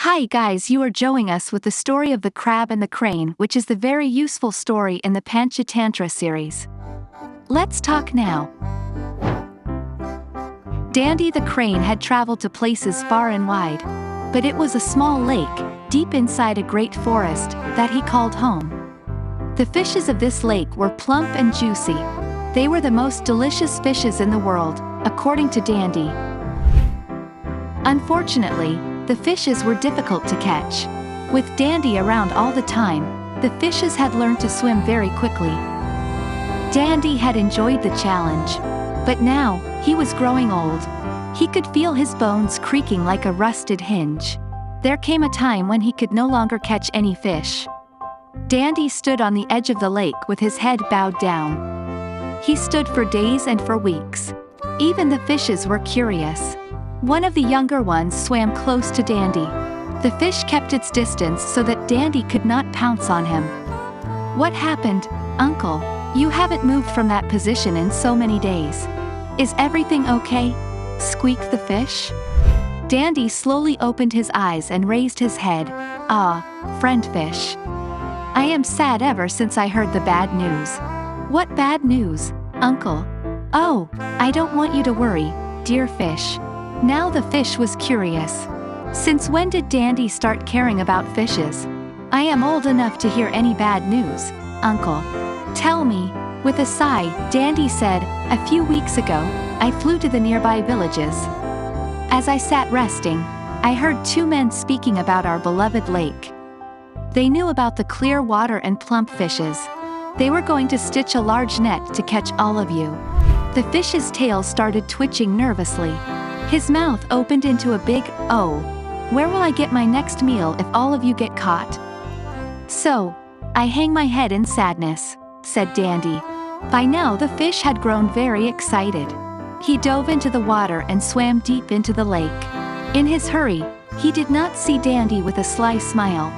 Hi guys, you are joining us with the story of the crab and the crane, which is the very useful story in the Panchatantra series. Let's talk now. Dandy the crane had traveled to places far and wide, but it was a small lake, deep inside a great forest, that he called home. The fishes of this lake were plump and juicy. They were the most delicious fishes in the world, according to Dandy. Unfortunately, the fishes were difficult to catch. With Dandy around all the time, the fishes had learned to swim very quickly. Dandy had enjoyed the challenge, but now, he was growing old. He could feel his bones creaking like a rusted hinge. There came a time when he could no longer catch any fish. Dandy stood on the edge of the lake with his head bowed down. He stood for days and for weeks. Even the fishes were curious. One of the younger ones swam close to Dandy. The fish kept its distance so that Dandy could not pounce on him. "What happened, Uncle? You haven't moved from that position in so many days. Is everything okay?" squeaked the fish. Dandy slowly opened his eyes and raised his head. "Ah, friend fish. I am sad ever since I heard the bad news." "What bad news, Uncle?" "Oh, I don't want you to worry, dear fish." Now the fish was curious. "Since when did Dandy start caring about fishes? I am old enough to hear any bad news, Uncle. Tell me." With a sigh, Dandy said, "A few weeks ago, I flew to the nearby villages. As I sat resting, I heard two men speaking about our beloved lake. They knew about the clear water and plump fishes. They were going to stitch a large net to catch all of you." The fish's tail started twitching nervously. His mouth opened into a big O. "Where will I get my next meal if all of you get caught?" "So, I hang my head in sadness," said Dandy. By now the fish had grown very excited. He dove into the water and swam deep into the lake. In his hurry, he did not see Dandy with a sly smile.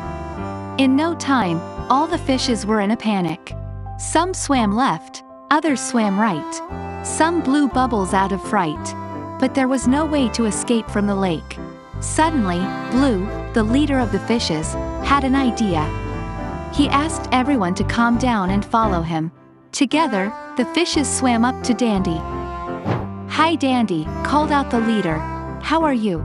In no time, all the fishes were in a panic. Some swam left, others swam right. Some blew bubbles out of fright. But there was no way to escape from the lake. Suddenly, Blue, the leader of the fishes, had an idea. He asked everyone to calm down and follow him. Together, the fishes swam up to Dandy. "Hi Dandy," called out the leader. "How are you?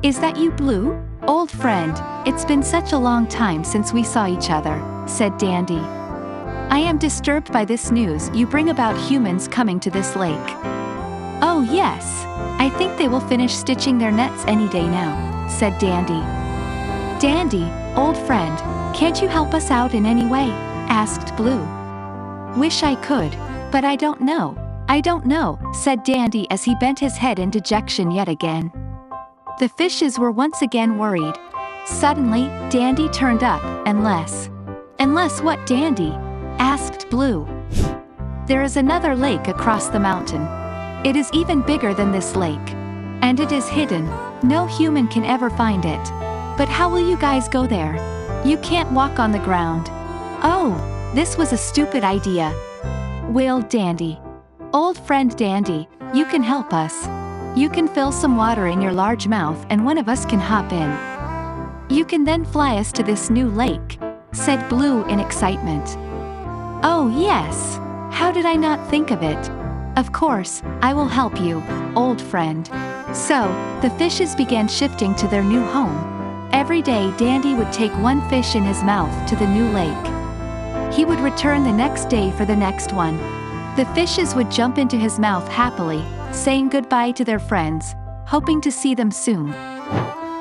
Is that you, Blue? Old friend, it's been such a long time since we saw each other," said Dandy. "I am disturbed by this news you bring about humans coming to this lake." "Oh yes, I think they will finish stitching their nets any day now," said Dandy. "Dandy, old friend, can't you help us out in any way?" asked Blue. "Wish I could, but I don't know, said Dandy as he bent his head in dejection yet again. The fishes were once again worried. Suddenly, Dandy turned up, "Unless what, Dandy?" asked Blue. "There is another lake across the mountain. It is even bigger than this lake. And it is hidden. No human can ever find it. But how will you guys go there? You can't walk on the ground." "Oh, this was a stupid idea," wailed Dandy. "Old friend Dandy, you can help us. You can fill some water in your large mouth and one of us can hop in. You can then fly us to this new lake," said Blue in excitement. "Oh yes, how did I not think of it? Of course, I will help you, old friend." So, the fishes began shifting to their new home. Every day Dandy would take one fish in his mouth to the new lake. He would return the next day for the next one. The fishes would jump into his mouth happily, saying goodbye to their friends, hoping to see them soon.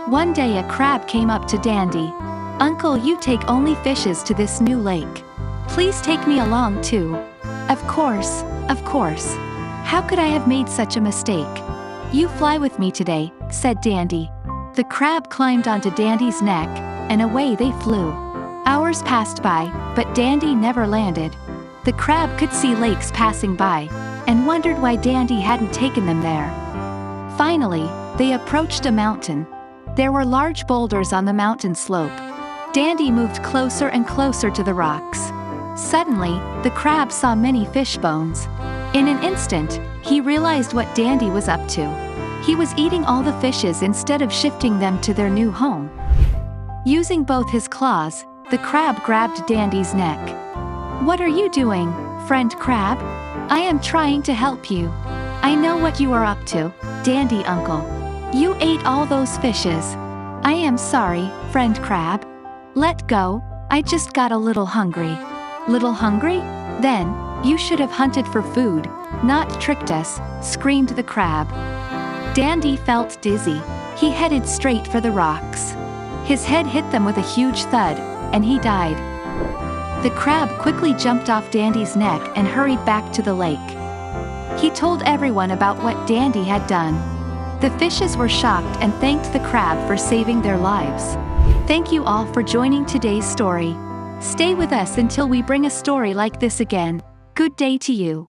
One day a crab came up to Dandy. "Uncle, you take only fishes to this new lake. Please take me along too." Of course. How could I have made such a mistake?" "You fly with me today," said Dandy. The crab climbed onto Dandy's neck, and away they flew. Hours passed by, but Dandy never landed. The crab could see lakes passing by, and wondered why Dandy hadn't taken them there. Finally, they approached a mountain. There were large boulders on the mountain slope. Dandy moved closer and closer to the rocks. Suddenly, the crab saw many fish bones. In an instant, he realized what Dandy was up to. He was eating all the fishes instead of shifting them to their new home. Using both his claws, the crab grabbed Dandy's neck. "What are you doing, friend crab? I am trying to help you. I know what you are up to, Dandy uncle. You ate all those fishes. I am sorry, friend crab. Let go, I just got a little hungry." "Little hungry? Then, you should have hunted for food, not tricked us," screamed the crab. Dandy felt dizzy. He headed straight for the rocks. His head hit them with a huge thud, and he died. The crab quickly jumped off Dandy's neck and hurried back to the lake. He told everyone about what Dandy had done. The fishes were shocked and thanked the crab for saving their lives. Thank you all for joining today's story. Stay with us until we bring a story like this again. Good day to you.